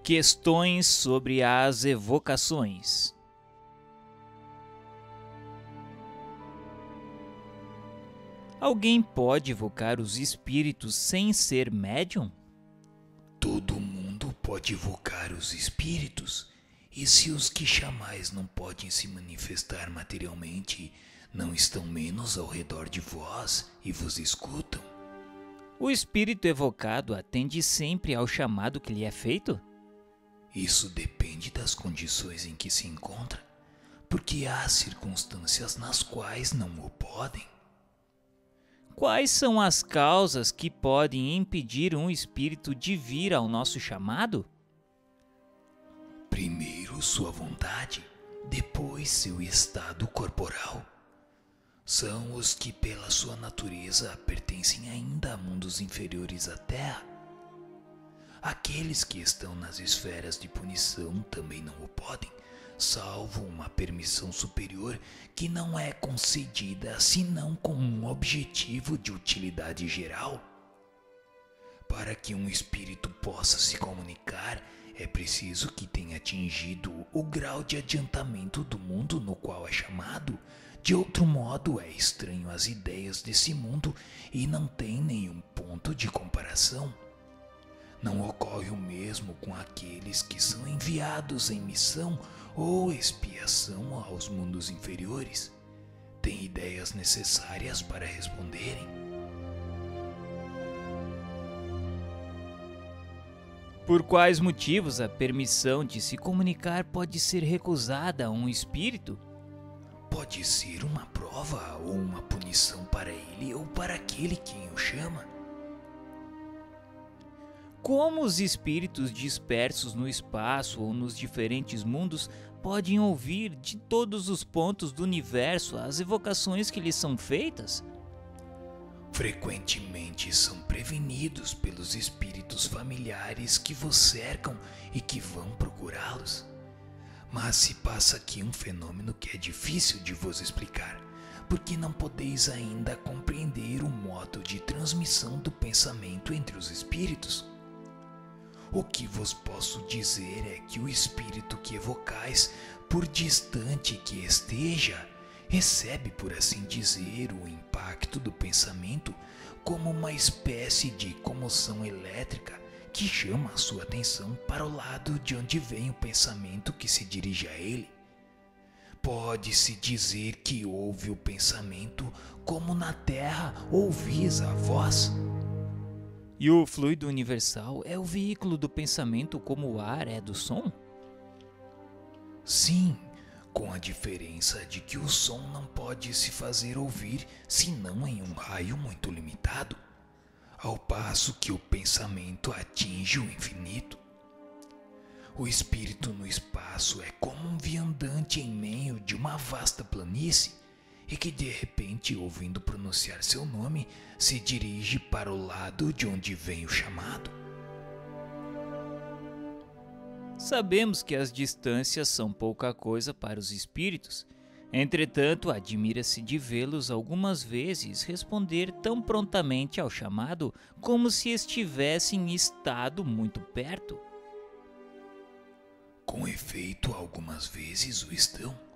Questões sobre as evocações. Alguém pode evocar os espíritos sem ser médium? Todo mundo pode evocar os espíritos, e se os que chamais não podem se manifestar materialmente, não estão menos ao redor de vós e vos escutam? O espírito evocado atende sempre ao chamado que lhe é feito? Isso depende das condições em que se encontra, porque há circunstâncias nas quais não o podem. Quais são as causas que podem impedir um espírito de vir ao nosso chamado? Primeiro sua vontade, depois seu estado corporal. São os que pela sua natureza pertencem ainda a mundos inferiores à Terra. Aqueles que estão nas esferas de punição também não o podem, salvo uma permissão superior que não é concedida senão com um objetivo de utilidade geral. Para que um espírito possa se comunicar, é preciso que tenha atingido o grau de adiantamento do mundo no qual é chamado. De outro modo, é estranho às ideias desse mundo e não tem nenhum ponto de comparação. Não ocorre o mesmo com aqueles que são enviados em missão ou expiação aos mundos inferiores. Têm ideias necessárias para responderem. Por quais motivos a permissão de se comunicar pode ser recusada a um espírito? Pode ser uma prova ou uma punição para ele ou para aquele quem o chama. Como os espíritos dispersos no espaço ou nos diferentes mundos podem ouvir de todos os pontos do universo as evocações que lhes são feitas? Frequentemente são prevenidos pelos espíritos familiares que vos cercam e que vão procurá-los. Mas se passa aqui um fenômeno que é difícil de vos explicar, porque não podeis ainda compreender o modo de transmissão do pensamento entre os espíritos. O que vos posso dizer é que o espírito que evocais, por distante que esteja, recebe, por assim dizer, o impacto do pensamento como uma espécie de comoção elétrica que chama a sua atenção para o lado de onde vem o pensamento que se dirige a ele. Pode-se dizer que ouve o pensamento como na terra ouvis a voz. E o fluido universal é o veículo do pensamento como o ar é do som? Sim, com a diferença de que o som não pode se fazer ouvir senão em um raio muito limitado, ao passo que o pensamento atinge o infinito. O espírito no espaço é como um viandante em meio de uma vasta planície e que de repente, ouvindo pronunciar seu nome, se dirige para o lado de onde vem o chamado. Sabemos que as distâncias são pouca coisa para os espíritos. Entretanto, admira-se de vê-los algumas vezes responder tão prontamente ao chamado como se estivessem em estado muito perto. Com efeito, algumas vezes o estão.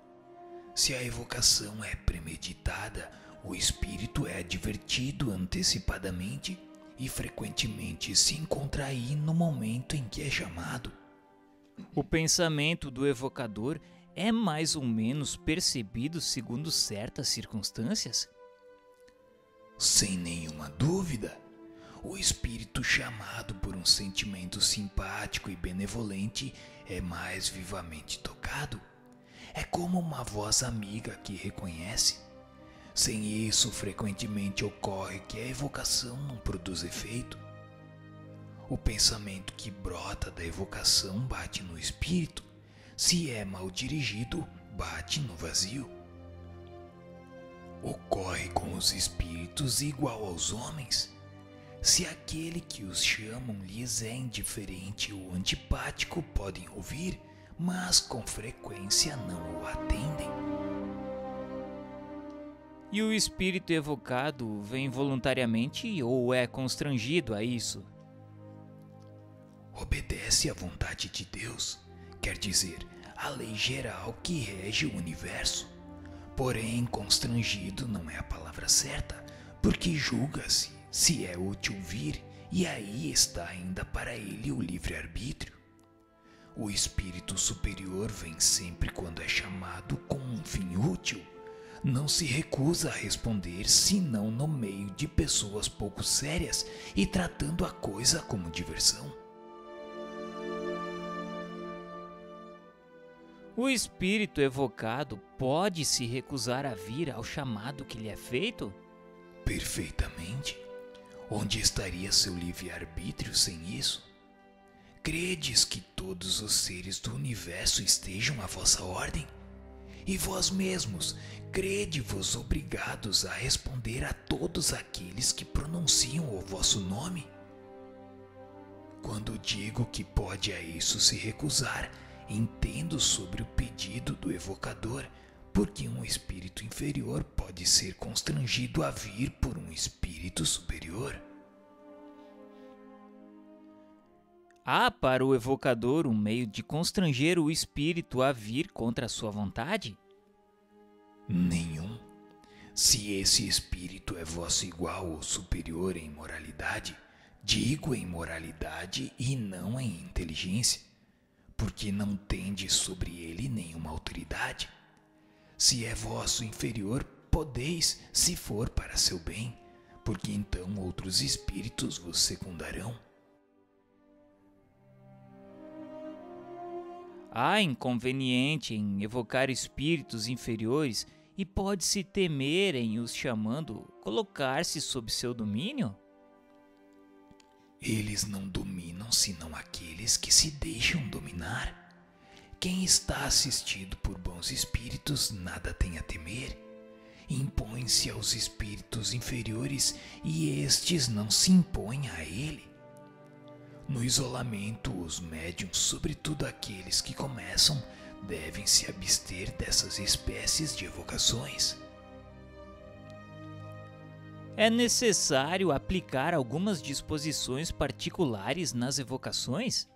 Se a evocação é premeditada, o espírito é advertido antecipadamente e frequentemente se encontra aí no momento em que é chamado. O pensamento do evocador é mais ou menos percebido segundo certas circunstâncias? Sem nenhuma dúvida, o espírito chamado por um sentimento simpático e benevolente é mais vivamente tocado. É como uma voz amiga que reconhece. Sem isso, frequentemente ocorre que a evocação não produz efeito. O pensamento que brota da evocação bate no espírito. Se é mal dirigido, bate no vazio. Ocorre com os espíritos igual aos homens. Se aquele que os chamam lhes é indiferente ou antipático, podem ouvir, mas com frequência não o atendem. E o espírito evocado vem voluntariamente ou é constrangido a isso? obedece à vontade de Deus, quer dizer, a lei geral que rege o universo. Porém, constrangido não é a palavra certa, porque julga-se se é útil vir, e aí está ainda para ele o livre-arbítrio. O espírito superior vem sempre quando é chamado com um fim útil. Não se recusa a responder senão no meio de pessoas pouco sérias e tratando a coisa como diversão. O espírito evocado pode se recusar a vir ao chamado que lhe é feito? Perfeitamente. Onde estaria seu livre-arbítrio sem isso? Credes que todos os seres do universo estejam à vossa ordem? E vós mesmos, crede-vos obrigados a responder a todos aqueles que pronunciam o vosso nome? Quando digo que pode a isso se recusar, entendo sobre o pedido do evocador, porque um espírito inferior pode ser constrangido a vir por um espírito superior. Há para o evocador um meio de constranger o espírito a vir contra a sua vontade? Nenhum. Se esse espírito é vosso igual ou superior em moralidade, digo em moralidade e não em inteligência, porque não tendes sobre ele nenhuma autoridade. Se é vosso inferior, podeis, se for para seu bem, porque então outros espíritos vos secundarão. Há inconveniente em evocar espíritos inferiores e pode-se temer em os chamando colocar-se sob seu domínio? Eles não dominam senão aqueles que se deixam dominar. Quem está assistido por bons espíritos nada tem a temer. Impõe-se aos espíritos inferiores e estes não se impõem a ele. No isolamento, os médiuns, sobretudo aqueles que começam, devem se abster dessas espécies de evocações. É necessário aplicar algumas disposições particulares nas evocações?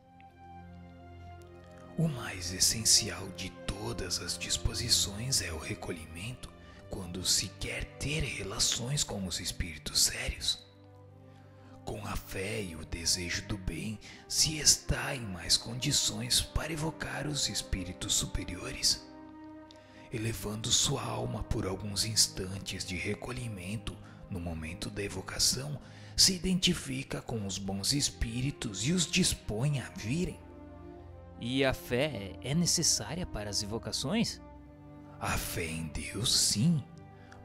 O mais essencial de todas as disposições é o recolhimento, quando se quer ter relações com os espíritos sérios. Com a fé e o desejo do bem, se está em mais condições para evocar os espíritos superiores. Elevando sua alma por alguns instantes de recolhimento, no momento da evocação, se identifica com os bons espíritos e os dispõe a virem. E a fé é necessária para as evocações? A fé em Deus, sim.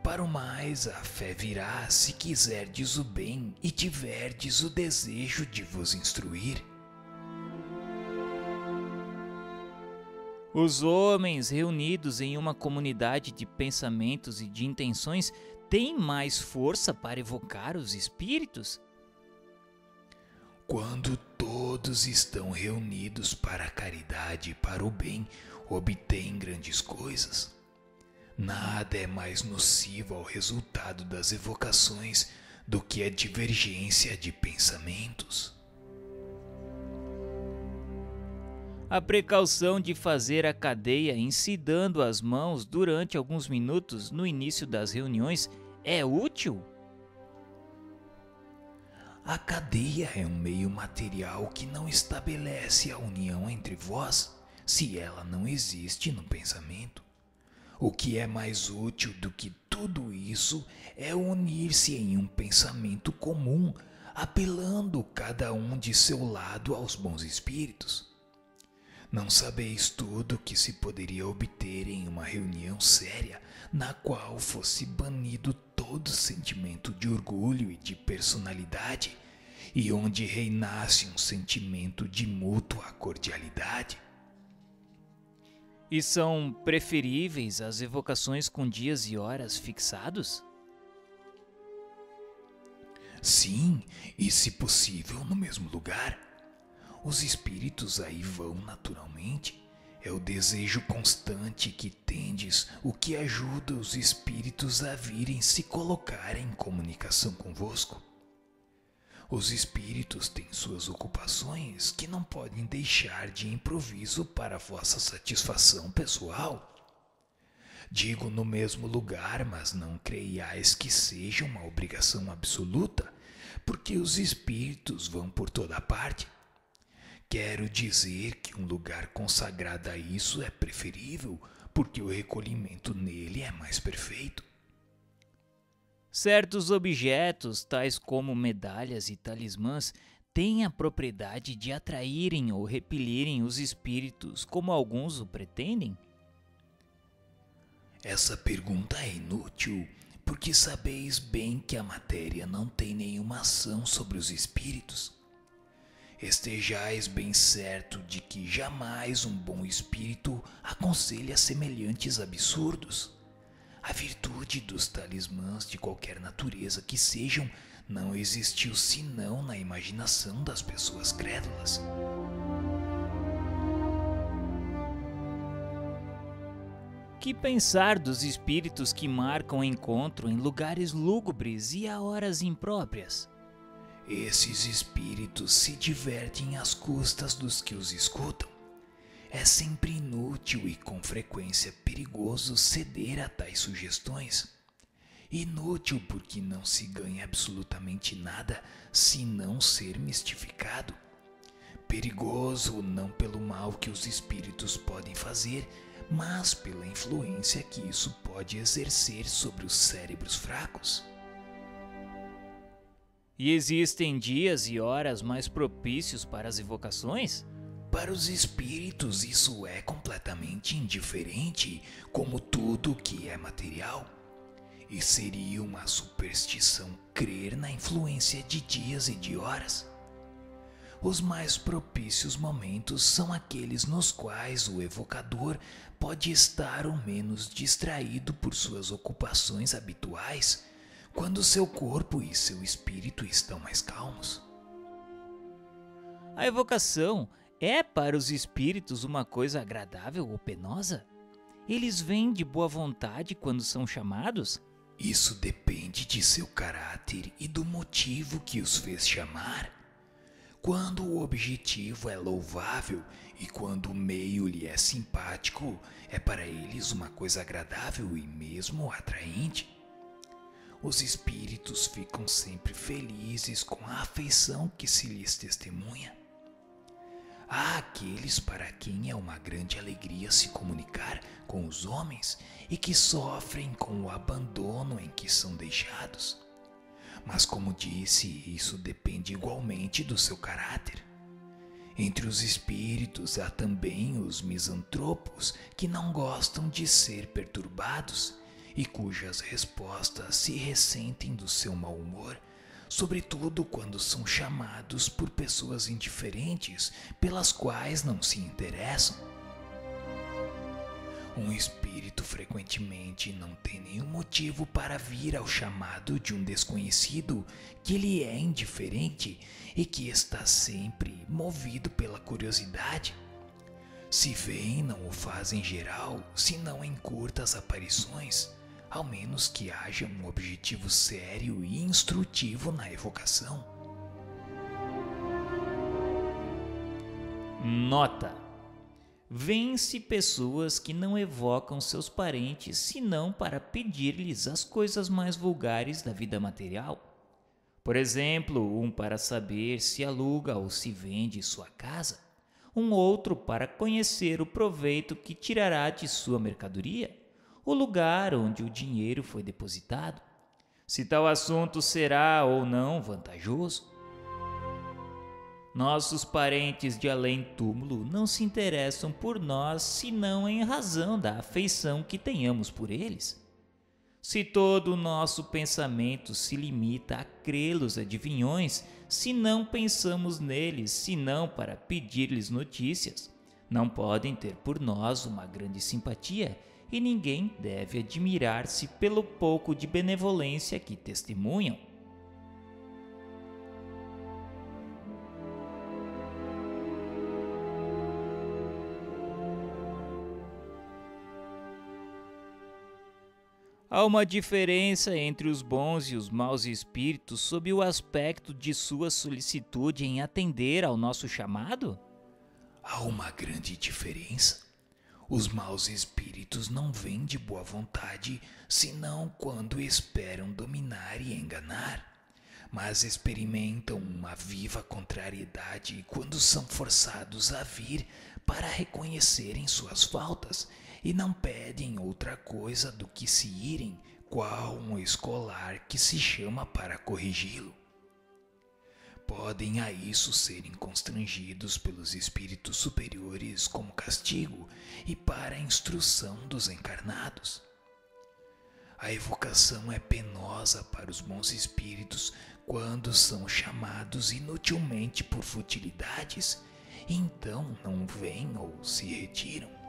Para o mais, a fé virá se quiserdes o bem e tiverdes o desejo de vos instruir. Os homens reunidos em uma comunidade de pensamentos e de intenções têm mais força para evocar os espíritos? Quando todos estão reunidos para a caridade e para o bem, obtêm grandes coisas. Nada é mais nocivo ao resultado das evocações do que a divergência de pensamentos. A precaução de fazer a cadeia em se dando as mãos durante alguns minutos no início das reuniões é útil? A cadeia é um meio material que não estabelece a união entre vós, se ela não existe no pensamento. O que é mais útil do que tudo isso é unir-se em um pensamento comum, apelando cada um de seu lado aos bons espíritos. Não sabeis tudo o que se poderia obter em uma reunião séria, na qual fosse banido todo sentimento de orgulho e de personalidade, e onde reinasse um sentimento de mútua cordialidade? E são preferíveis as evocações com dias e horas fixados? Sim, e se possível no mesmo lugar. Os espíritos aí vão naturalmente. É o desejo constante que tendes o que ajuda os espíritos a virem se colocar em comunicação convosco. Os espíritos têm suas ocupações que não podem deixar de improviso para vossa satisfação pessoal. Digo no mesmo lugar, mas não creiais que seja uma obrigação absoluta, porque os espíritos vão por toda parte. Quero dizer que um lugar consagrado a isso é preferível, porque o recolhimento nele é mais perfeito. Certos objetos, tais como medalhas e talismãs, têm a propriedade de atraírem ou repelirem os espíritos, como alguns o pretendem? Essa pergunta é inútil, porque sabeis bem que a matéria não tem nenhuma ação sobre os espíritos. Estejais bem certo de que jamais um bom espírito aconselha semelhantes absurdos. A virtude dos talismãs de qualquer natureza que sejam não existiu senão na imaginação das pessoas crédulas. Que pensar dos espíritos que marcam encontro em lugares lúgubres e a horas impróprias? Esses espíritos se divertem às custas dos que os escutam. É sempre inútil e com frequência perigoso ceder a tais sugestões. Inútil porque não se ganha absolutamente nada se não ser mistificado. Perigoso não pelo mal que os espíritos podem fazer, mas pela influência que isso pode exercer sobre os cérebros fracos. E existem dias e horas mais propícios para as evocações? Para os espíritos isso é completamente indiferente, como tudo que é material. E seria uma superstição crer na influência de dias e de horas. Os mais propícios momentos são aqueles nos quais o evocador pode estar ou menos distraído por suas ocupações habituais, quando seu corpo e seu espírito estão mais calmos. A evocação é para os espíritos uma coisa agradável ou penosa? Eles vêm de boa vontade quando são chamados? Isso depende de seu caráter e do motivo que os fez chamar. Quando o objetivo é louvável e quando o meio lhe é simpático, é para eles uma coisa agradável e mesmo atraente. Os espíritos ficam sempre felizes com a afeição que se lhes testemunha. Há aqueles para quem é uma grande alegria se comunicar com os homens e que sofrem com o abandono em que são deixados. Mas, como disse, isso depende igualmente do seu caráter. Entre os espíritos há também os misantropos que não gostam de ser perturbados e cujas respostas se ressentem do seu mau humor, sobretudo quando são chamados por pessoas indiferentes pelas quais não se interessam. Um espírito frequentemente não tem nenhum motivo para vir ao chamado de um desconhecido que lhe é indiferente e que está sempre movido pela curiosidade. Se vem, não o faz em geral, senão em curtas aparições, ao menos que haja um objetivo sério e instrutivo na evocação. Nota: vêm-se pessoas que não evocam seus parentes senão para pedir-lhes as coisas mais vulgares da vida material. Por exemplo, um para saber se aluga ou se vende sua casa, um outro para conhecer o proveito que tirará de sua mercadoria, o lugar onde o dinheiro foi depositado, se tal assunto será ou não vantajoso. Nossos parentes de além-túmulo não se interessam por nós senão em razão da afeição que tenhamos por eles. Se todo o nosso pensamento se limita a crê-los adivinhões, se não pensamos neles senão para pedir-lhes notícias, não podem ter por nós uma grande simpatia e ninguém deve admirar-se pelo pouco de benevolência que testemunham. Há uma diferença entre os bons e os maus espíritos sob o aspecto de sua solicitude em atender ao nosso chamado? Há uma grande diferença. Os maus espíritos não vêm de boa vontade, senão quando esperam dominar e enganar, mas experimentam uma viva contrariedade quando são forçados a vir para reconhecerem suas faltas e não pedem outra coisa do que se irem, qual um escolar que se chama para corrigi-lo. Podem a isso serem constrangidos pelos espíritos superiores como castigo e para a instrução dos encarnados. A evocação é penosa para os bons espíritos quando são chamados inutilmente por futilidades, e então não vêm ou se retiram.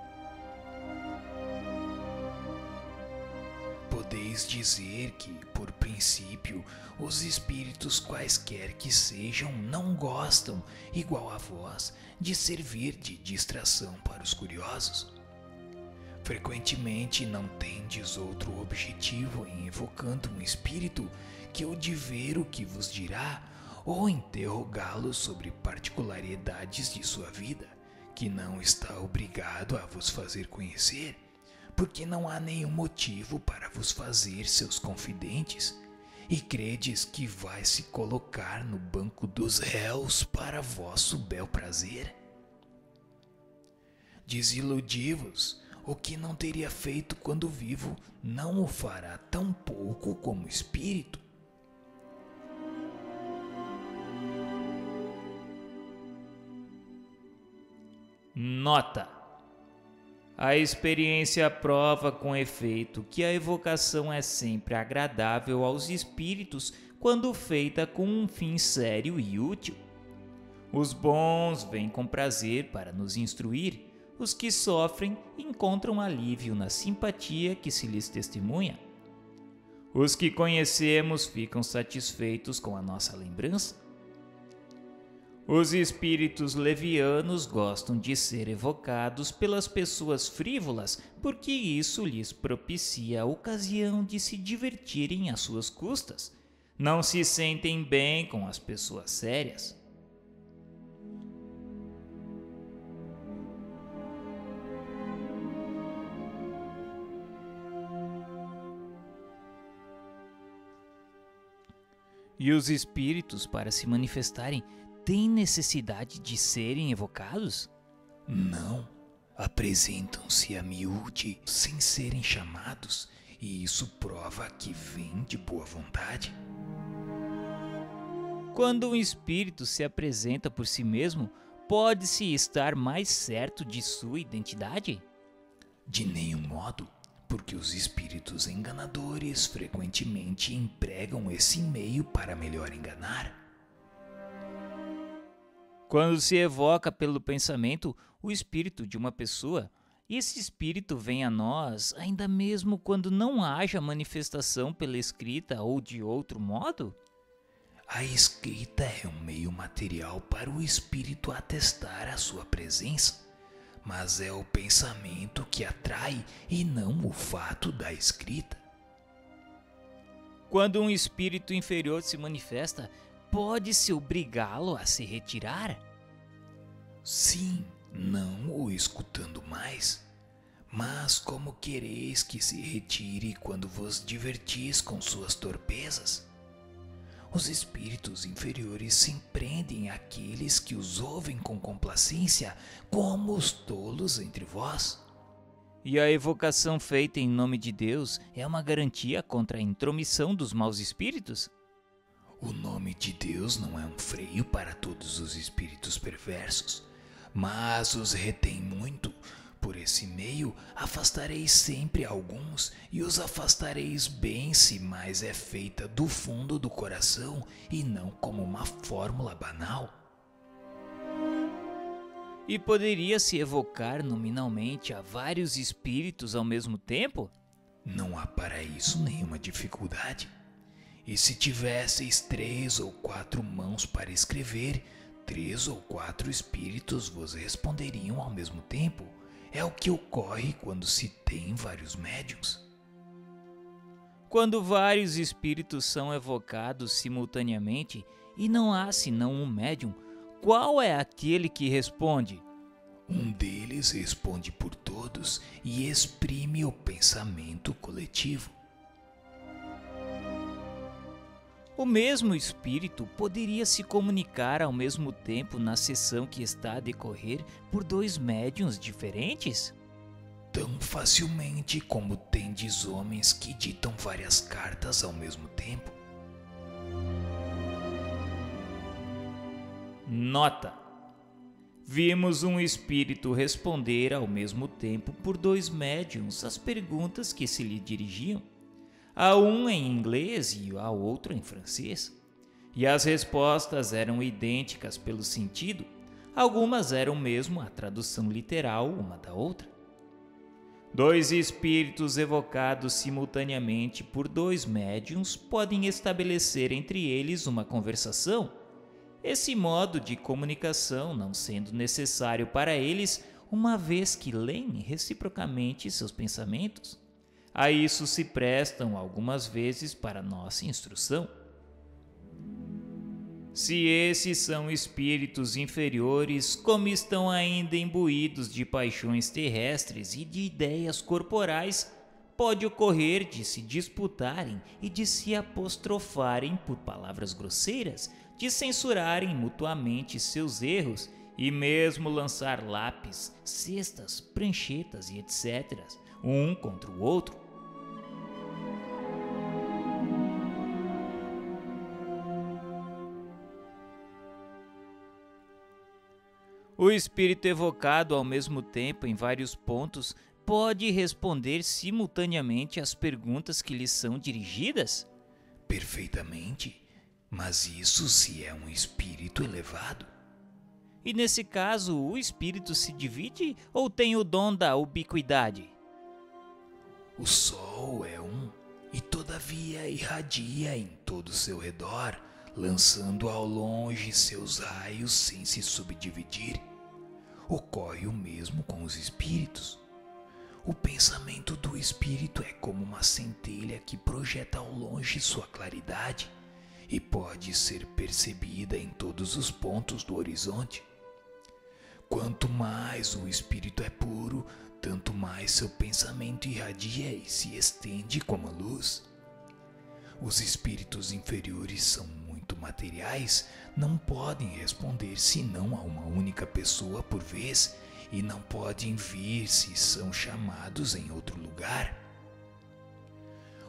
Podeis dizer que, por princípio, os espíritos quaisquer que sejam não gostam, igual a vós, de servir de distração para os curiosos. Frequentemente não tendes outro objetivo em evocando um espírito que o de ver o que vos dirá ou interrogá-lo sobre particularidades de sua vida, que não está obrigado a vos fazer conhecer, porque não há nenhum motivo para vos fazer seus confidentes, e credes que vai se colocar no banco dos réus para vosso bel prazer? Desiludi-vos, o que não teria feito quando vivo, não o fará tão pouco como espírito. Nota: a experiência prova com efeito que a evocação é sempre agradável aos espíritos quando feita com um fim sério e útil. Os bons vêm com prazer para nos instruir, os que sofrem encontram alívio na simpatia que se lhes testemunha. Os que conhecemos ficam satisfeitos com a nossa lembrança. Os espíritos levianos gostam de ser evocados pelas pessoas frívolas porque isso lhes propicia a ocasião de se divertirem às suas custas. Não se sentem bem com as pessoas sérias. E os espíritos, para se manifestarem, têm necessidade de serem evocados? Não, apresentam-se a miúde sem serem chamados, e isso prova que vêm de boa vontade. Quando um espírito se apresenta por si mesmo, pode-se estar mais certo de sua identidade? De nenhum modo, porque os espíritos enganadores frequentemente empregam esse meio para melhor enganar. Quando se evoca pelo pensamento o espírito de uma pessoa, esse espírito vem a nós ainda mesmo quando não haja manifestação pela escrita ou de outro modo? A escrita é um meio material para o espírito atestar a sua presença, mas é o pensamento que atrai e não o fato da escrita. Quando um espírito inferior se manifesta, pode-se obrigá-lo a se retirar? Sim, não o escutando mais. Mas como quereis que se retire quando vos divertis com suas torpezas? Os espíritos inferiores se prendem àqueles que os ouvem com complacência, como os tolos entre vós. E a evocação feita em nome de Deus é uma garantia contra a intromissão dos maus espíritos? O nome de Deus não é um freio para todos os espíritos perversos, mas os retém muito. Por esse meio, afastareis sempre alguns, e os afastareis bem se mais é feita do fundo do coração e não como uma fórmula banal. E poderia-se evocar nominalmente a vários espíritos ao mesmo tempo? Não há para isso nenhuma dificuldade. E se tivesseis 3 ou 4 mãos para escrever, 3 ou 4 espíritos vos responderiam ao mesmo tempo. É o que ocorre quando se tem vários médiuns. Quando vários espíritos são evocados simultaneamente e não há senão um médium, qual é aquele que responde? Um deles responde por todos e exprime o pensamento coletivo. O mesmo espírito poderia se comunicar ao mesmo tempo na sessão que está a decorrer por dois médiuns diferentes? Tão facilmente como tendes homens que ditam várias cartas ao mesmo tempo. Nota: vimos um espírito responder ao mesmo tempo por dois médiuns as perguntas que se lhe dirigiam, a um em inglês e ao outro em francês. E as respostas eram idênticas pelo sentido, algumas eram mesmo a tradução literal uma da outra. Dois espíritos evocados simultaneamente por dois médiuns podem estabelecer entre eles uma conversação, esse modo de comunicação não sendo necessário para eles, uma vez que leem reciprocamente seus pensamentos. A isso se prestam algumas vezes para nossa instrução. Se esses são espíritos inferiores, como estão ainda imbuídos de paixões terrestres e de ideias corporais, pode ocorrer de se disputarem e de se apostrofarem por palavras grosseiras, de censurarem mutuamente seus erros e mesmo lançar lápis, cestas, pranchetas e etc., um contra o outro. O espírito evocado ao mesmo tempo em vários pontos pode responder simultaneamente às perguntas que lhe são dirigidas? Perfeitamente, mas isso se é um espírito elevado. E nesse caso, o espírito se divide ou tem o dom da ubiquidade? O Sol é um e todavia irradia em todo o seu redor, lançando ao longe seus raios sem se subdividir. Ocorre o mesmo com os espíritos. O pensamento do espírito é como uma centelha que projeta ao longe sua claridade e pode ser percebida em todos os pontos do horizonte. Quanto mais o espírito é puro, tanto mais seu pensamento irradia e se estende como a luz. Os espíritos inferiores são muito materiais, não podem responder senão a uma única pessoa por vez e não podem vir se são chamados em outro lugar.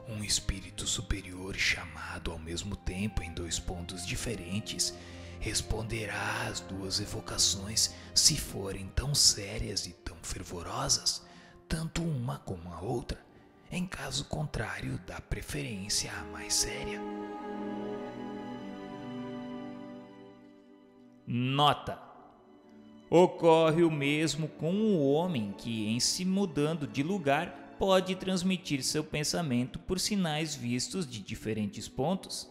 Um espírito superior chamado ao mesmo tempo em dois pontos diferentes responderá às duas evocações se forem tão sérias e tão fervorosas, tanto uma como a outra. Em caso contrário, dá preferência à mais séria. Nota: ocorre o mesmo com o homem que, em se mudando de lugar, pode transmitir seu pensamento por sinais vistos de diferentes pontos.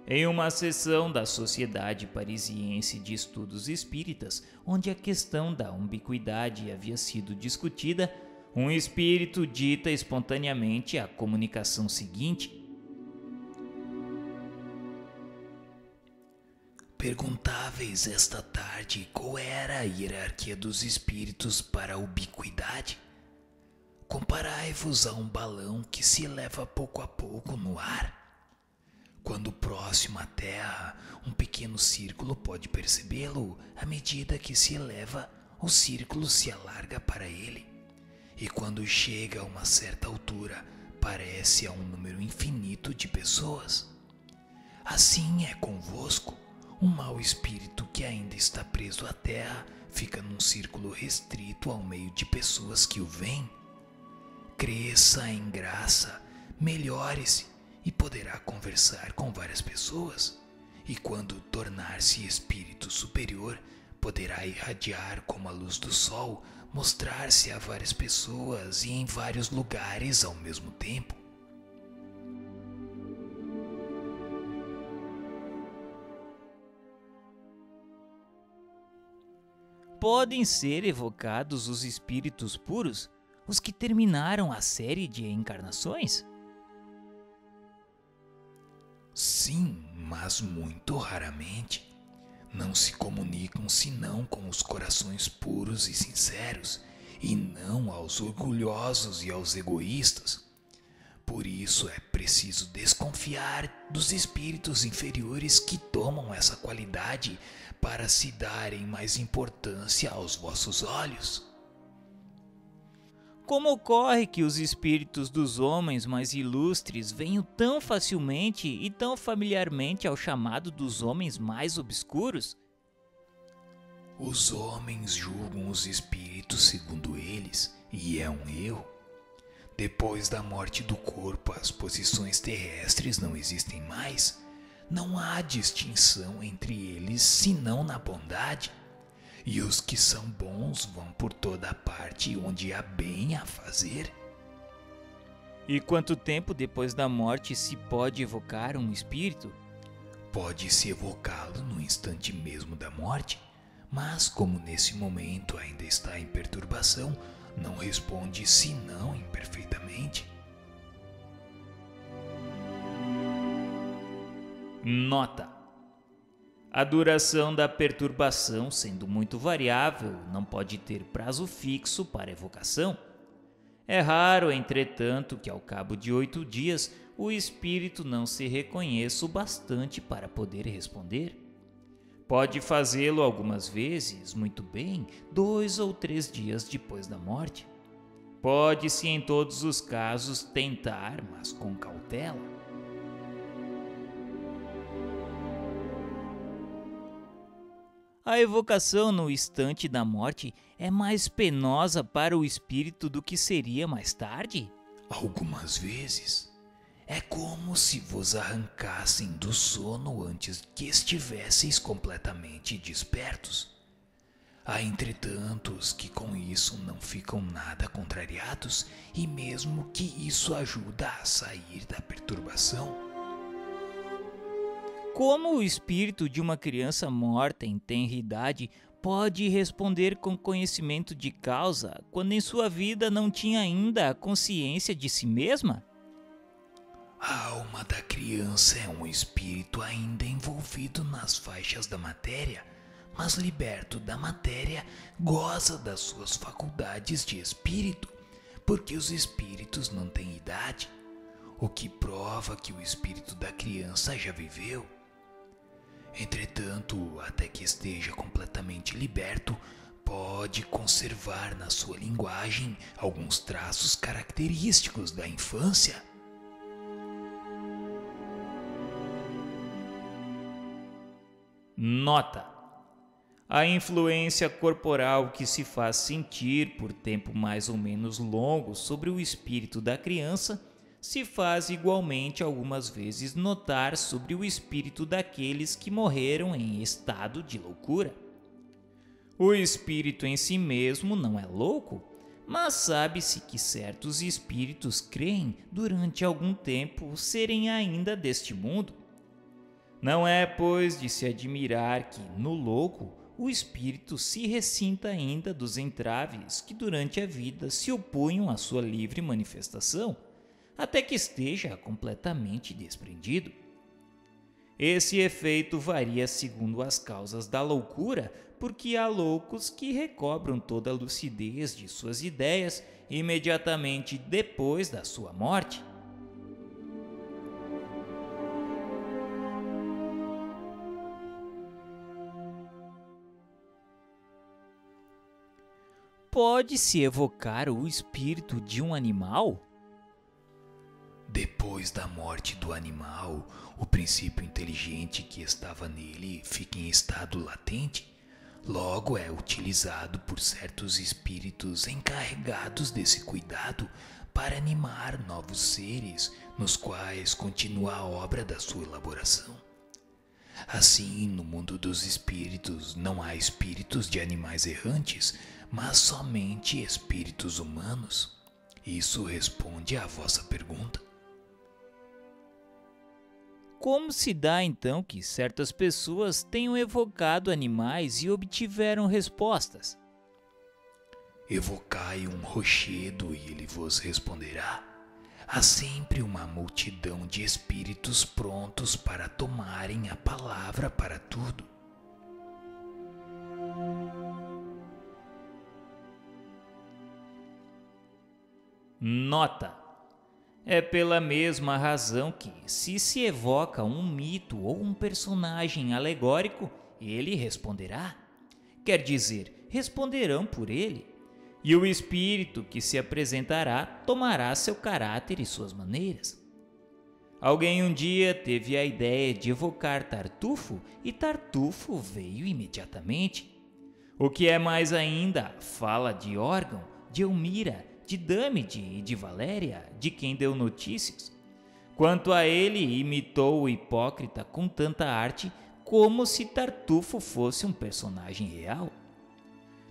Em uma sessão da Sociedade Parisiense de Estudos Espíritas, onde a questão da ubiquidade havia sido discutida, um espírito dita espontaneamente a comunicação seguinte: Perguntáveis esta tarde qual era a hierarquia dos espíritos para a ubiquidade. Comparai-vos a um balão que se eleva pouco a pouco no ar. Quando próximo à Terra, um pequeno círculo pode percebê-lo à medida que se eleva, o círculo se alarga para ele. E quando chega a uma certa altura, parece a um número infinito de pessoas. Assim é convosco. Um mau espírito que ainda está preso à terra fica num círculo restrito ao meio de pessoas que o veem. Cresça em graça, melhore-se e poderá conversar com várias pessoas. E quando tornar-se espírito superior, poderá irradiar como a luz do sol, mostrar-se a várias pessoas e em vários lugares ao mesmo tempo. podem ser evocados os espíritos puros, os que terminaram a série de encarnações? Sim, mas muito raramente. Não se comunicam senão com os corações puros e sinceros, e não aos orgulhosos e aos egoístas. Por isso é preciso desconfiar dos espíritos inferiores que tomam essa qualidade para se darem mais importância aos vossos olhos. Como ocorre que os espíritos dos homens mais ilustres venham tão facilmente e tão familiarmente ao chamado dos homens mais obscuros? Os homens julgam os espíritos segundo eles, e é um erro. Depois da morte do corpo, as posições terrestres não existem mais. Não há distinção entre eles senão na bondade. E os que são bons vão por toda parte onde há bem a fazer. E quanto tempo depois da morte se pode evocar um espírito? Pode-se evocá-lo no instante mesmo da morte, mas como nesse momento ainda está em perturbação, não responde senão imperfeitamente. Nota: a duração da perturbação, sendo muito variável, não pode ter prazo fixo para evocação. É raro, entretanto, que ao cabo de 8 dias o espírito não se reconheça o bastante para poder responder. Pode fazê-lo algumas vezes, muito bem, 2 ou 3 dias depois da morte. Pode-se, em todos os casos, tentar, mas com cautela. A evocação no instante da morte é mais penosa para o espírito do que seria mais tarde? Algumas vezes é como se vos arrancassem do sono antes que estivesseis completamente despertos. Há, entretanto, os que com isso não ficam nada contrariados, e mesmo que isso ajuda a sair da perturbação. Como o espírito de uma criança morta em tenra idade pode responder com conhecimento de causa quando em sua vida não tinha ainda a consciência de si mesma? A alma da criança é um espírito ainda envolvido nas faixas da matéria, mas liberto da matéria, goza das suas faculdades de espírito, porque os espíritos não têm idade, o que prova que o espírito da criança já viveu. Entretanto, até que esteja completamente liberto, pode conservar na sua linguagem alguns traços característicos da infância. Nota: a influência corporal que se faz sentir por tempo mais ou menos longo sobre o espírito da criança se faz igualmente algumas vezes notar sobre o espírito daqueles que morreram em estado de loucura. O espírito em si mesmo não é louco, mas sabe-se que certos espíritos creem durante algum tempo serem ainda deste mundo. Não é, pois, de se admirar que, no louco, o espírito se ressinta ainda dos entraves que durante a vida se opunham à sua livre manifestação, até que esteja completamente desprendido. Esse efeito varia segundo as causas da loucura, porque há loucos que recobram toda a lucidez de suas ideias imediatamente depois da sua morte. Pode-se evocar o espírito de um animal? Depois da morte do animal, o princípio inteligente que estava nele fica em estado latente, logo é utilizado por certos espíritos encarregados desse cuidado para animar novos seres nos quais continua a obra da sua elaboração. Assim, no mundo dos espíritos não há espíritos de animais errantes, mas somente espíritos humanos. Isso responde à vossa pergunta. Como se dá então que certas pessoas tenham evocado animais e obtiveram respostas? Evocai um rochedo e ele vos responderá. há sempre uma multidão de espíritos prontos para tomarem a palavra para tudo. Nota: é pela mesma razão que, se evoca um mito ou um personagem alegórico, ele responderá. Quer dizer, responderão por ele. E o espírito que se apresentará tomará seu caráter e suas maneiras. Alguém um dia teve a ideia de evocar Tartufo e Tartufo veio imediatamente. O que é mais ainda, fala de órgão, de Elmira, de Dâmide e de Valéria, de quem deu notícias. Quanto a ele, imitou o hipócrita com tanta arte como se Tartufo fosse um personagem real.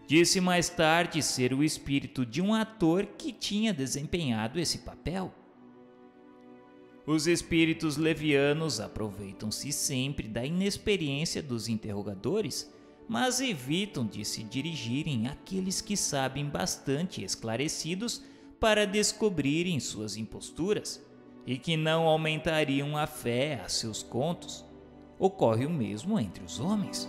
Disse mais tarde ser o espírito de um ator que tinha desempenhado esse papel. Os espíritos levianos aproveitam-se sempre da inexperiência dos interrogadores, mas evitam de se dirigirem àqueles que sabem bastante esclarecidos para descobrirem suas imposturas e que não aumentariam a fé a seus contos. Ocorre o mesmo entre os homens.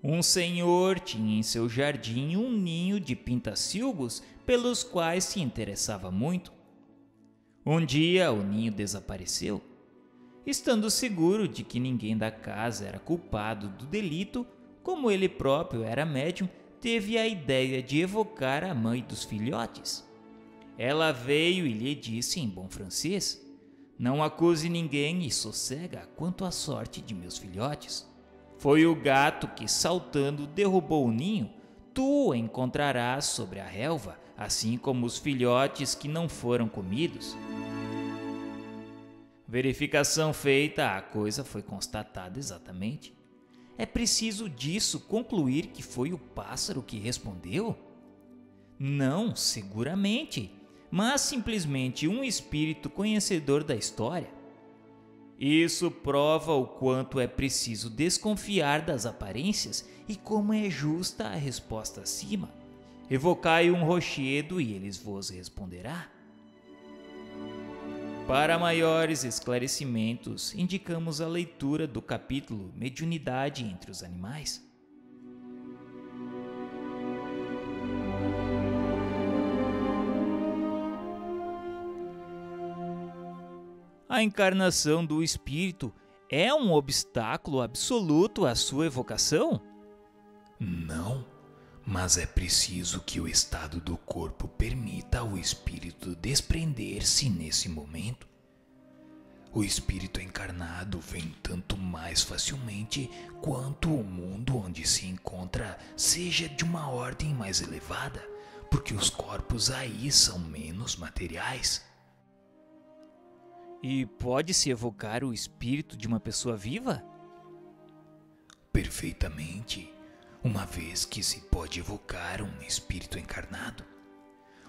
Um senhor tinha em seu jardim um ninho de pintacilgos pelos quais se interessava muito. Um dia o ninho desapareceu. Estando seguro de que ninguém da casa era culpado do delito, como ele próprio era médium, teve a ideia de evocar a mãe dos filhotes. Ela veio e lhe disse em bom francês: "Não acuse ninguém e sossega quanto à sorte de meus filhotes. Foi o gato que, saltando, derrubou o ninho. Tu o encontrarás sobre a relva, assim como os filhotes que não foram comidos." Verificação feita, a coisa foi constatada exatamente. É preciso disso concluir que foi o pássaro que respondeu? Não, seguramente, mas simplesmente um espírito conhecedor da história. Isso prova o quanto é preciso desconfiar das aparências e como é justa a resposta acima. Evocai um rochedo e eles vos responderá. Para maiores esclarecimentos, indicamos a leitura do capítulo Mediunidade entre os Animais. A encarnação do espírito é um obstáculo absoluto à sua evocação? Não, mas é preciso que o estado do corpo permita ao espírito desprender-se nesse momento. O espírito encarnado vem tanto mais facilmente quanto o mundo onde se encontra seja de uma ordem mais elevada, porque os corpos aí são menos materiais. E pode-se evocar o espírito de uma pessoa viva? Perfeitamente, uma vez que se pode evocar um espírito encarnado.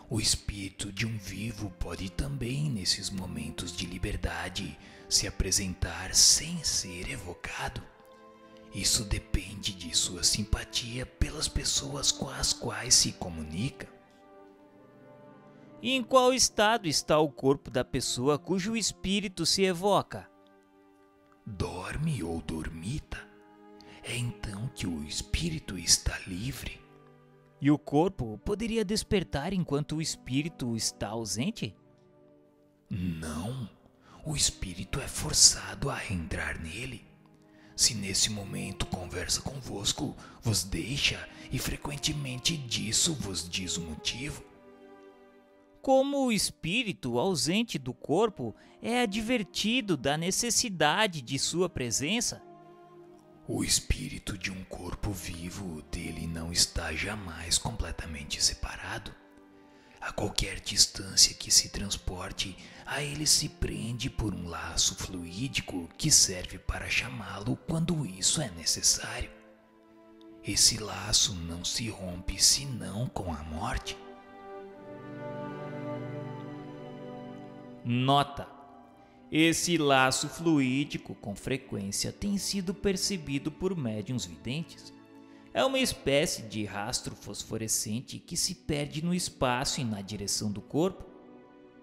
O espírito de um vivo pode também, nesses momentos de liberdade, se apresentar sem ser evocado. Isso depende de sua simpatia pelas pessoas com as quais se comunica. E em qual estado está o corpo da pessoa cujo espírito se evoca? Dorme ou dormita. É então que o espírito está livre. E o corpo poderia despertar enquanto o espírito está ausente? Não, o espírito é forçado a entrar nele. Se nesse momento conversa convosco, vos deixa e frequentemente disso vos diz o motivo. Como o espírito ausente do corpo é advertido da necessidade de sua presença? O espírito de um corpo vivo dele não está jamais completamente separado. A qualquer distância que se transporte, a ele se prende por um laço fluídico que serve para chamá-lo quando isso é necessário. Esse laço não se rompe senão com a morte. Nota: esse laço fluídico com frequência tem sido percebido por médiuns videntes. É uma espécie de rastro fosforescente que se perde no espaço e na direção do corpo.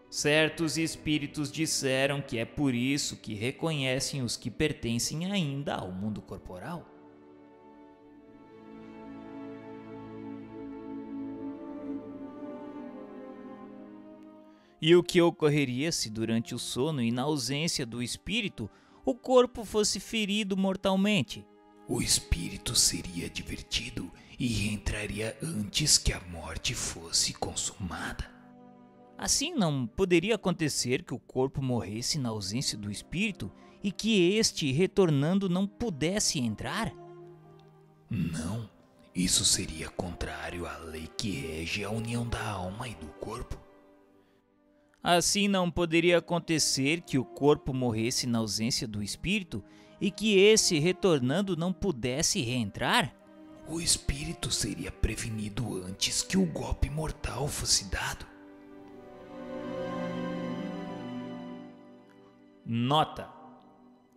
Certos espíritos disseram que é por isso que reconhecem os que pertencem ainda ao mundo corporal. E o que ocorreria se durante o sono e na ausência do espírito, o corpo fosse ferido mortalmente? O espírito seria divertido e reentraria antes que a morte fosse consumada. Assim, não poderia acontecer que o corpo morresse na ausência do espírito e que este, retornando, não pudesse entrar? Não, isso seria contrário à lei que rege a união da alma e do corpo. Assim, não poderia acontecer que o corpo morresse na ausência do espírito e que esse, retornando, não pudesse reentrar? O espírito seria prevenido antes que o golpe mortal fosse dado. Nota: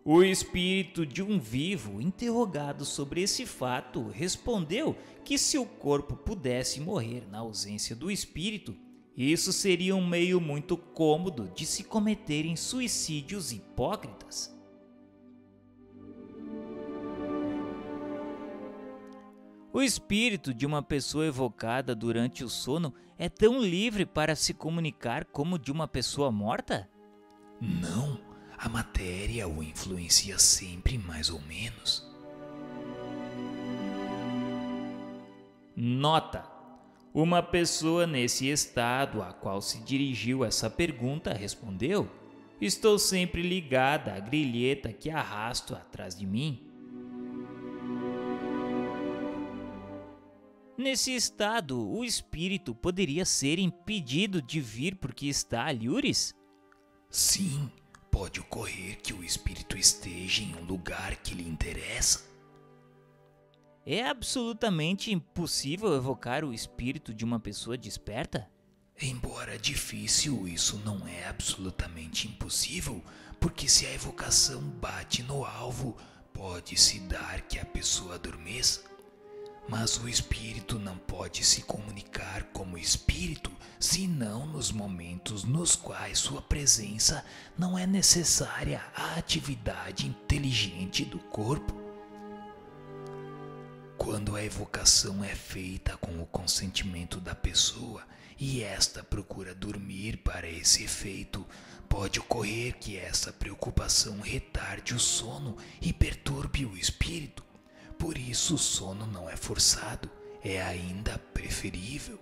o espírito de um vivo, interrogado sobre esse fato, respondeu que se o corpo pudesse morrer na ausência do espírito, isso seria um meio muito cômodo de se cometerem suicídios hipócritas. O espírito de uma pessoa evocada durante o sono é tão livre para se comunicar como de uma pessoa morta? Não, a matéria o influencia sempre mais ou menos. Nota: uma pessoa nesse estado a qual se dirigiu essa pergunta respondeu: estou sempre ligada à grilheta que arrasto atrás de mim. Nesse estado, o espírito poderia ser impedido de vir porque está a lures? Sim, pode ocorrer que o espírito esteja em um lugar que lhe interessa. É absolutamente impossível evocar o espírito de uma pessoa desperta? Embora difícil, isso não é absolutamente impossível, porque se a evocação bate no alvo, pode-se dar que a pessoa adormeça. Mas o espírito não pode se comunicar como espírito, senão nos momentos nos quais sua presença não é necessária à atividade inteligente do corpo. Quando a evocação é feita com o consentimento da pessoa e esta procura dormir para esse efeito, pode ocorrer que essa preocupação retarde o sono e perturbe o espírito. Por isso, o sono não é forçado, é ainda preferível.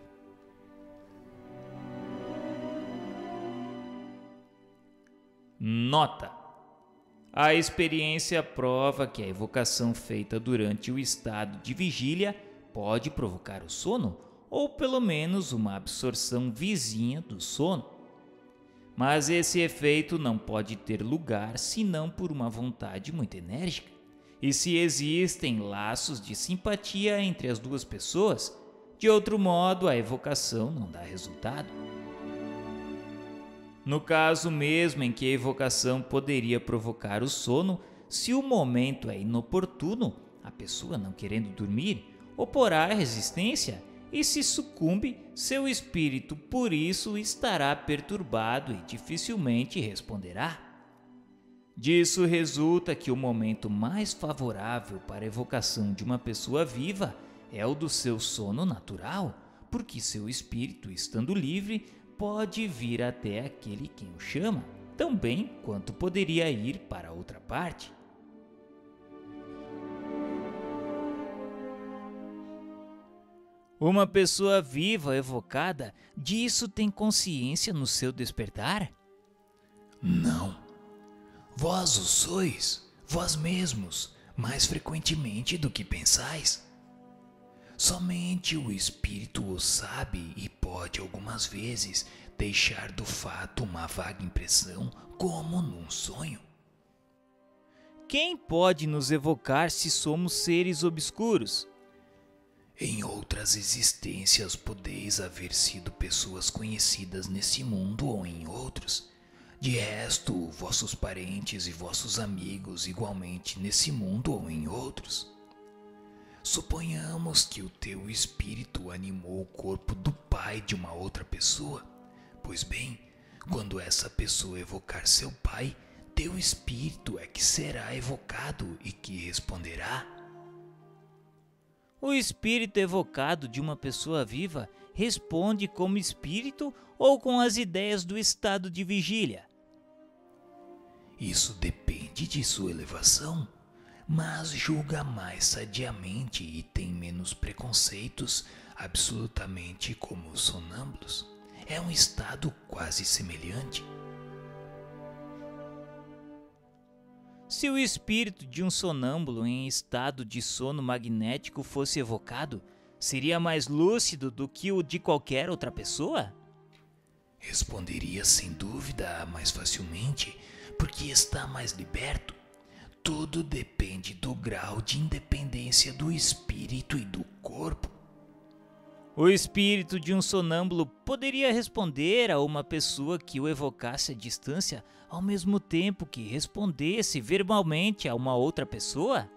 Nota: a experiência prova que a evocação feita durante o estado de vigília pode provocar o sono, ou pelo menos uma absorção vizinha do sono. Mas esse efeito não pode ter lugar senão por uma vontade muito enérgica. E se existem laços de simpatia entre as duas pessoas, de outro modo a evocação não dá resultado. No caso mesmo em que a evocação poderia provocar o sono, se o momento é inoportuno, a pessoa não querendo dormir, oporá resistência e se sucumbe, seu espírito por isso estará perturbado e dificilmente responderá. Disso resulta que o momento mais favorável para a evocação de uma pessoa viva é o do seu sono natural, porque seu espírito, estando livre, pode vir até aquele quem o chama, tão bem quanto poderia ir para outra parte. Uma pessoa viva evocada, disso tem consciência no seu despertar? Não. Vós o sois, vós mesmos, mais frequentemente do que pensais. Somente o espírito o sabe e pode algumas vezes deixar do fato uma vaga impressão, como num sonho. Quem pode nos evocar se somos seres obscuros? Em outras existências podeis haver sido pessoas conhecidas nesse mundo ou em outros. De resto, vossos parentes e vossos amigos igualmente nesse mundo ou em outros. Suponhamos que o teu espírito animou o corpo do pai de uma outra pessoa. Pois bem, Quando essa pessoa evocar seu pai, teu espírito é que será evocado e que responderá. O espírito evocado de uma pessoa viva responde como espírito ou com as ideias do estado de vigília? Isso depende de sua elevação, mas julga mais sadiamente e tem menos preconceitos, absolutamente como os sonâmbulos. É um estado quase semelhante. Se o espírito de um sonâmbulo em estado de sono magnético fosse evocado, seria mais lúcido do que o de qualquer outra pessoa? Responderia sem dúvida mais facilmente, porque está mais liberto. Tudo depende do grau de independência do espírito e do corpo. O espírito de um sonâmbulo poderia responder a uma pessoa que o evocasse à distância ao mesmo tempo que respondesse verbalmente a uma outra pessoa?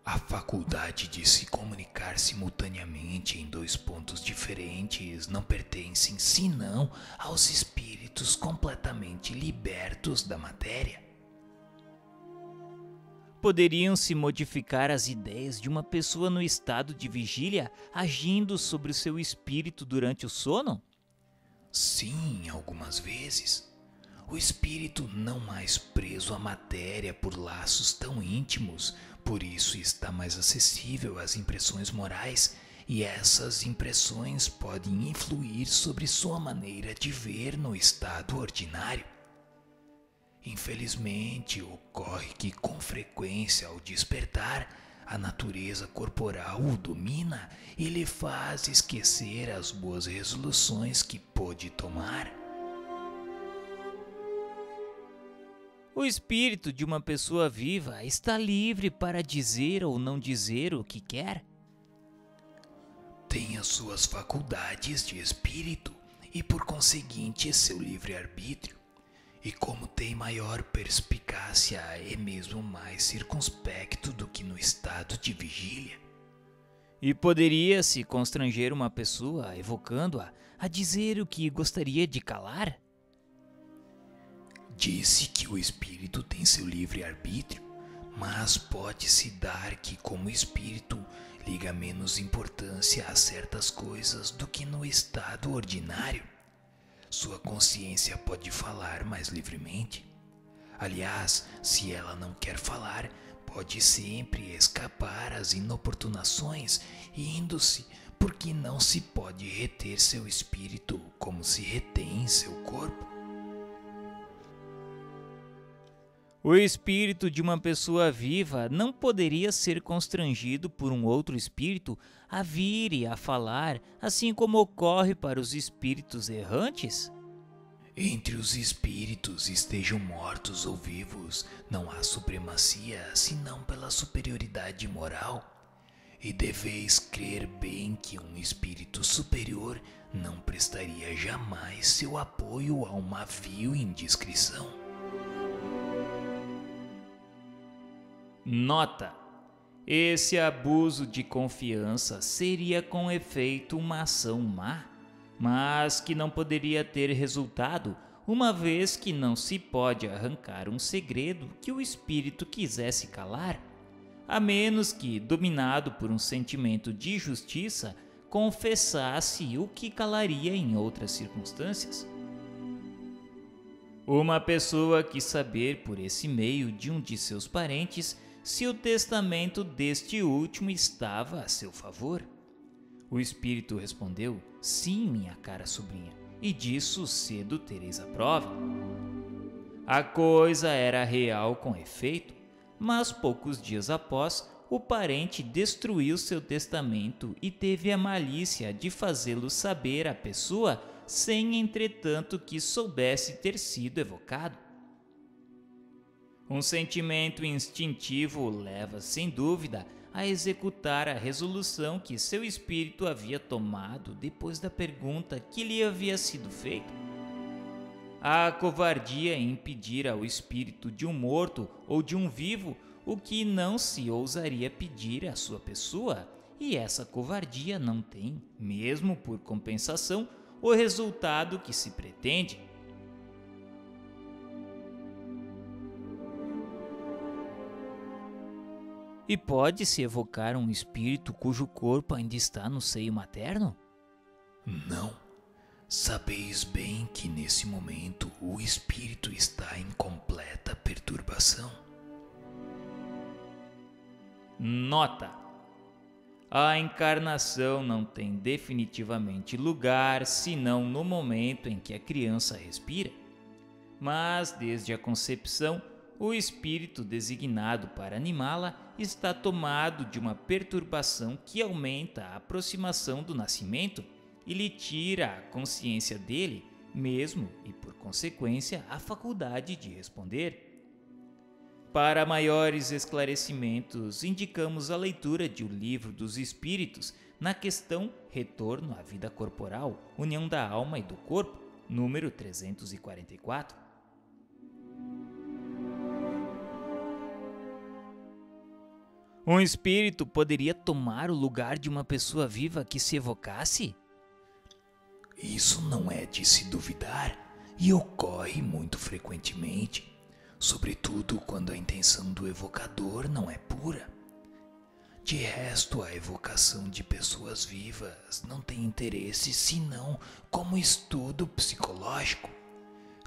A faculdade de se comunicar simultaneamente em dois pontos diferentes não pertencem senão aos espíritos completamente libertos da matéria. Poderiam-se modificar as ideias de uma pessoa no estado de vigília agindo sobre o seu espírito durante o sono? Sim, algumas vezes. O espírito não mais preso à matéria por laços tão íntimos, por isso está mais acessível às impressões morais, e essas impressões podem influir sobre sua maneira de ver no estado ordinário. Infelizmente, ocorre que com frequência ao despertar, a natureza corporal o domina e lhe faz esquecer as boas resoluções que pôde tomar. O espírito de uma pessoa viva está livre para dizer ou não dizer o que quer? Tem as suas faculdades de espírito e, por conseguinte, seu livre-arbítrio. E como tem maior perspicácia, é mesmo mais circunspecto do que no estado de vigília. E poderia-se constranger uma pessoa, evocando-a, a dizer o que gostaria de calar? Disse que o espírito tem seu livre-arbítrio, mas pode-se dar que, como espírito, liga menos importância a certas coisas do que no estado ordinário. Sua consciência pode falar mais livremente. Aliás, se ela não quer falar, pode sempre escapar às inoportunações, indo-se, porque não se pode reter seu espírito como se retém seu corpo. O espírito de uma pessoa viva não poderia ser constrangido por um outro espírito a vir e a falar, assim como ocorre para os espíritos errantes? Entre os espíritos, estejam mortos ou vivos, não há supremacia senão pela superioridade moral. E deveis crer bem que um espírito superior não prestaria jamais seu apoio a uma vil indiscrição. Nota: esse abuso de confiança seria com efeito uma ação má, mas que não poderia ter resultado, uma vez que não se pode arrancar um segredo que o espírito quisesse calar, a menos que, dominado por um sentimento de justiça, confessasse o que calaria em outras circunstâncias. Uma pessoa quis saber por esse meio de um de seus parentes se o testamento deste último estava a seu favor. O espírito respondeu: sim, minha cara sobrinha, e disso cedo tereis a prova. A coisa era real com efeito, mas poucos dias após, o parente destruiu seu testamento e teve a malícia de fazê-lo saber à pessoa, sem entretanto que soubesse ter sido evocado. Um sentimento instintivo leva, sem dúvida, a executar a resolução que seu espírito havia tomado depois da pergunta que lhe havia sido feita. A covardia em pedir ao espírito de um morto ou de um vivo o que não se ousaria pedir à sua pessoa, e essa covardia não tem, mesmo por compensação, o resultado que se pretende. E pode-se evocar um espírito cujo corpo ainda está no seio materno? Não. Sabeis bem que nesse momento o espírito está em completa perturbação. Nota: a encarnação não tem definitivamente lugar senão no momento em que a criança respira. Mas, desde a concepção, o espírito designado para animá-la está tomado de uma perturbação que aumenta a aproximação do nascimento e lhe tira a consciência dele mesmo e, por consequência, a faculdade de responder. Para maiores esclarecimentos, indicamos a leitura de O Livro dos Espíritos na questão Retorno à Vida Corporal, União da Alma e do Corpo, número 344. Um espírito poderia tomar o lugar de uma pessoa viva que se evocasse? Isso não é de se duvidar e ocorre muito frequentemente, sobretudo quando a intenção do evocador não é pura. De resto, a evocação de pessoas vivas não tem interesse senão como estudo psicológico.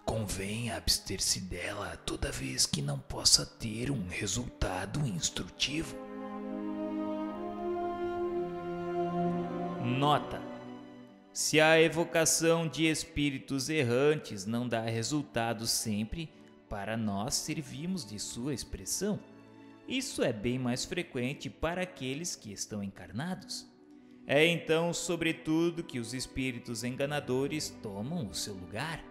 Convém abster-se dela toda vez que não possa ter um resultado instrutivo. Nota: se a evocação de espíritos errantes não dá resultado sempre, para nós servimos de sua expressão. Isso é bem mais frequente para aqueles que estão encarnados. É então, sobretudo, que os espíritos enganadores tomam o seu lugar.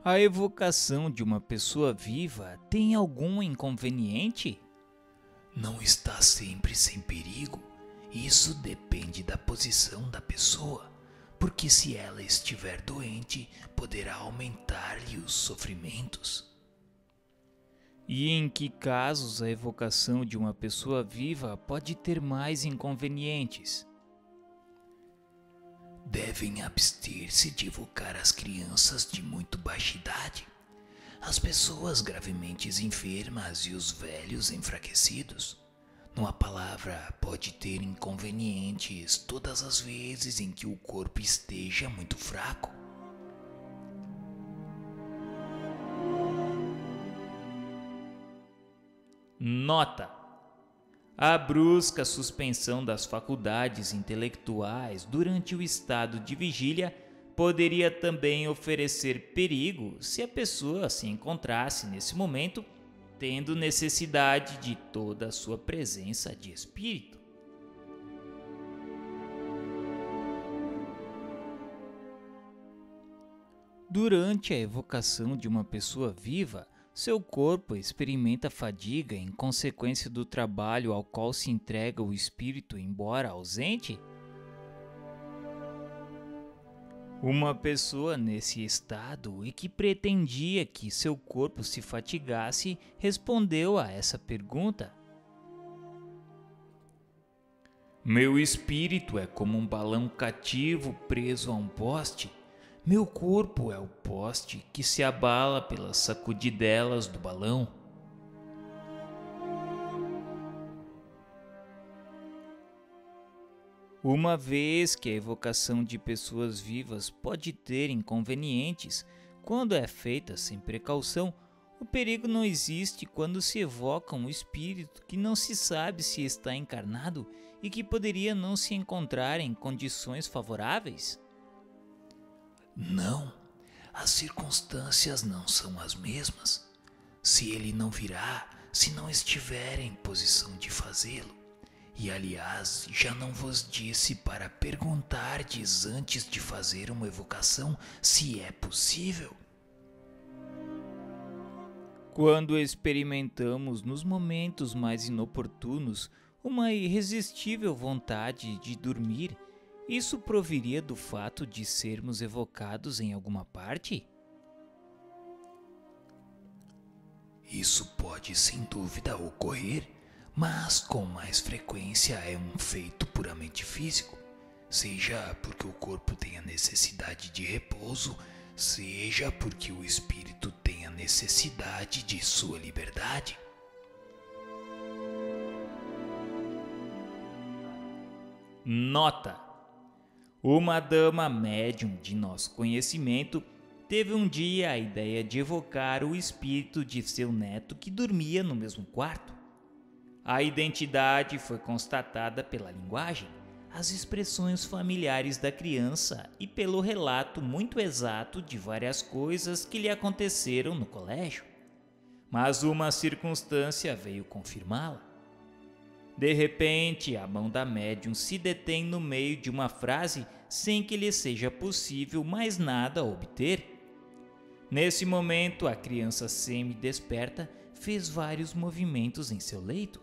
A evocação de uma pessoa viva tem algum inconveniente? Não está sempre sem perigo. Isso depende da posição da pessoa, porque se ela estiver doente, poderá aumentar-lhe os sofrimentos. E em que casos a evocação de uma pessoa viva pode ter mais inconvenientes? Devem abster-se de evocar as crianças de muito baixa idade, as pessoas gravemente enfermas e os velhos enfraquecidos. Numa palavra, pode ter inconvenientes todas as vezes em que o corpo esteja muito fraco. Nota: a brusca suspensão das faculdades intelectuais durante o estado de vigília poderia também oferecer perigo se a pessoa se encontrasse nesse momento tendo necessidade de toda a sua presença de espírito. Durante a evocação de uma pessoa viva, seu corpo experimenta fadiga em consequência do trabalho ao qual se entrega o espírito embora ausente? Uma pessoa nesse estado e que pretendia que seu corpo se fatigasse respondeu a essa pergunta: meu espírito é como um balão cativo preso a um poste. Meu corpo é o poste que se abala pelas sacudidelas do balão. Uma vez que a evocação de pessoas vivas pode ter inconvenientes quando é feita sem precaução, o perigo não existe quando se evoca um espírito que não se sabe se está encarnado e que poderia não se encontrar em condições favoráveis? Não, as circunstâncias não são as mesmas. Se ele não virá, se não estiver em posição de fazê-lo. E aliás, já não vos disse para perguntardes antes de fazer uma evocação se é possível? Quando experimentamos nos momentos mais inoportunos uma irresistível vontade de dormir, isso proviria do fato de sermos evocados em alguma parte? Isso pode sem dúvida ocorrer, mas com mais frequência é um feito puramente físico, seja porque o corpo tem a necessidade de repouso, seja porque o espírito tem a necessidade de sua liberdade. Nota: uma dama médium de nosso conhecimento teve um dia a ideia de evocar o espírito de seu neto que dormia no mesmo quarto. A identidade foi constatada pela linguagem, as expressões familiares da criança e pelo relato muito exato de várias coisas que lhe aconteceram no colégio. Mas uma circunstância veio confirmá-la. De repente, a mão da médium se detém no meio de uma frase sem que lhe seja possível mais nada obter. Nesse momento, a criança semi-desperta fez vários movimentos em seu leito.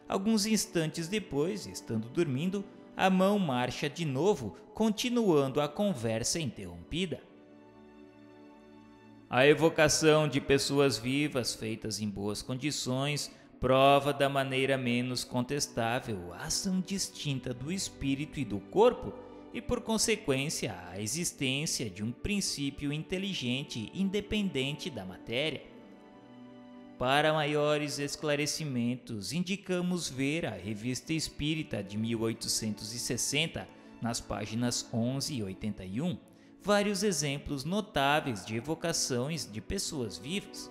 Alguns instantes depois, estando dormindo, a mão marcha de novo, continuando a conversa interrompida. A evocação de pessoas vivas feitas em boas condições prova da maneira menos contestável a ação distinta do espírito e do corpo e, por consequência, a existência de um princípio inteligente independente da matéria. Para maiores esclarecimentos, indicamos ver a Revista Espírita de 1860, nas páginas 11 e 81, vários exemplos notáveis de evocações de pessoas vivas.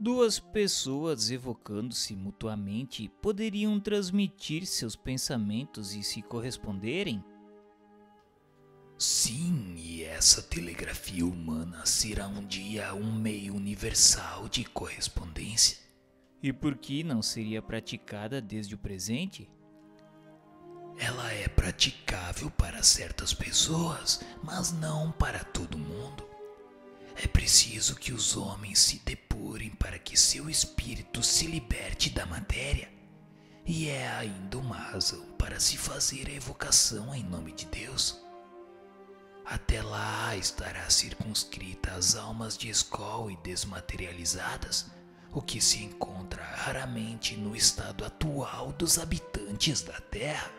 Duas pessoas evocando-se mutuamente poderiam transmitir seus pensamentos e se corresponderem? Sim, e essa telegrafia humana será um dia um meio universal de correspondência. E por que não seria praticada desde o presente? Ela é praticável para certas pessoas, mas não para todo mundo. É preciso que os homens se depurem para que seu espírito se liberte da matéria. E é ainda uma razão para se fazer a evocação em nome de Deus. Até lá estará circunscrita às almas de escol e desmaterializadas, o que se encontra raramente no estado atual dos habitantes da Terra.